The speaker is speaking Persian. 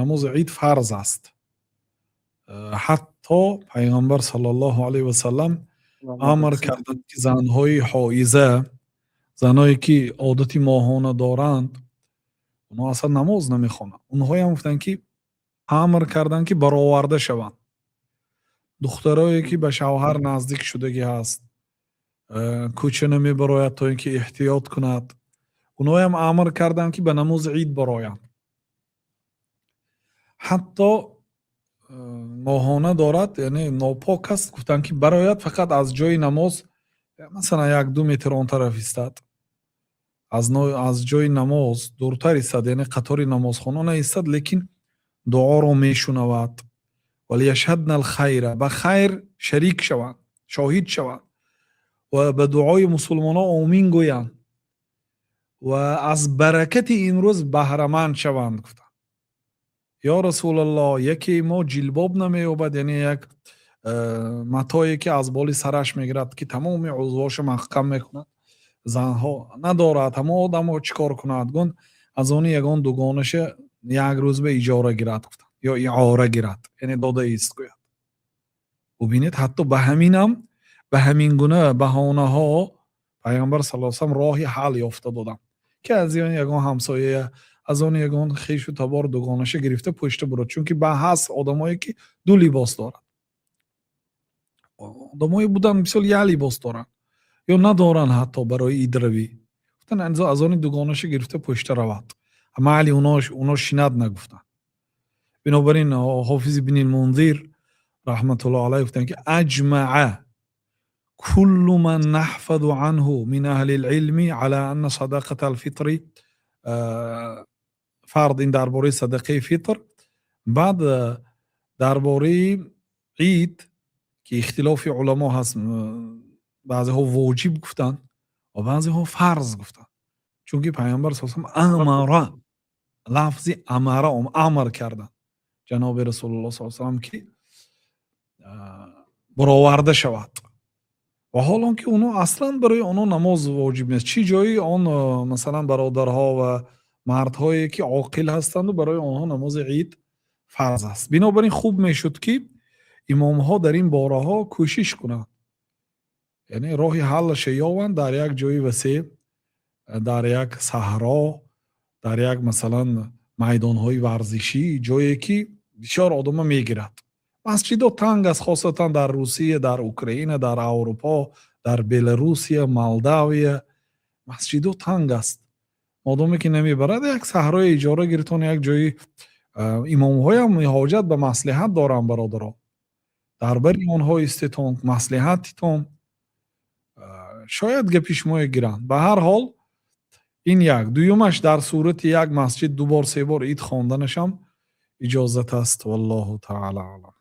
نماز عید فرض است. حتی پیغمبر صلی الله علیه و سلم امر کردند که زنهای حائضه، زنایی که عادتی ماهانه دارند، اونها اصلا نماز نمیخوانند. اونها هم گفتن که امر کردند که برآورده شوند. دخترایی که به شوهر نزدیک شدگی هست، کوچه نمی براید تا اینکه احتیاط کند، اونها هم امر کردند که به نماز عید برآیند. حتی ماهانه دارد، یعنی ناپاک است، گفتن که برایت فقط از جای نماز مثلا 1-2 متر آن طرف ایستد، از جای نماز دورتر ایستد، یعنی قطار نمازخانه ایستد، لیکن دعا رو میشنود. ولی یشهدن الخیر، به خیر شریک شوند، شاهد شوند و به دعای مسلمان ها آمین گویند و از برکت این روز بهره مند شوند. گفتن یا رسول الله، یکی ما جلباب نمییابد، یعنی یک متایی که از بالی سرش میگیرد که تمام عضواش محکم میکند، زنها ندارد، همه آدم ها چیکار کند؟ گون از اون یگان دوگانش یک روز به اجاره گیرد، گفتن یا اعاره گیرد، یعنی داده ایست گوید. ببینید حتی به همینم، به همین گونه بهانه ها پیامبر صلی الله علیه و سلم راهی حل یافته دادن که از این یگان همسایه، از اون یگان خیش و تبار دوگانش گرفته پشت برد، چون که به هست آدمایی که دو لباس دارن، آدمایی بودن مثل یک لباس دارن یا ندارن حتی برای عید روی، گفتن از اون دوگانش گرفته پشت رود، اما علی اونا شنید نگفتن. بنابراین حافظ بن المنذر رحمت الله علیه گفتن که اجمع كل من نحفظ عنه من اهل العلم على ان صدقه الفطر فرض، این درباره صدقه فطر. بعد درباره عید که اختلاف علما هست، بعضی ها واجب گفتن و بعضی ها فرض گفتن، چون که پیامبر صلی الله علیه و آله امر، لفظی امر کردن جناب رسول الله صلی الله علیه و آله که برآورده شود، و حالا که اونو اصلا برای اونو نماز واجب نیست. چی جایی آن مثلا برادرها و مردهایی که عاقل هستند و برای آنها نماز عید فرض است. بنابراین خوب میشد که امام ها در این باره ها کوشش کنند، یعنی راهی حلش یابند در یک جای وسیع، در یک صحرا، در یک مثلا میدان های ورزشی، جایی که بسیار آدم میگیرد. مسجد تنگ است، خاصتا در روسیه، در اوکراین، در اروپا، در بلاروسیه، مالداویه، مسجد تنگ است. مادامی که نمیبرد یک صحرای اجاره گرفتن، یک جایی امام های هم حاجت به مصلحت دارن برادرها، در بری آنها استتون مصلحتتون شاید گپیش ما گیرند. به هر حال این یک دویمش در صورت یک مسجد 2 بار 3 بار عید خواندنش هم اجازت است. والله تعالی اعلم.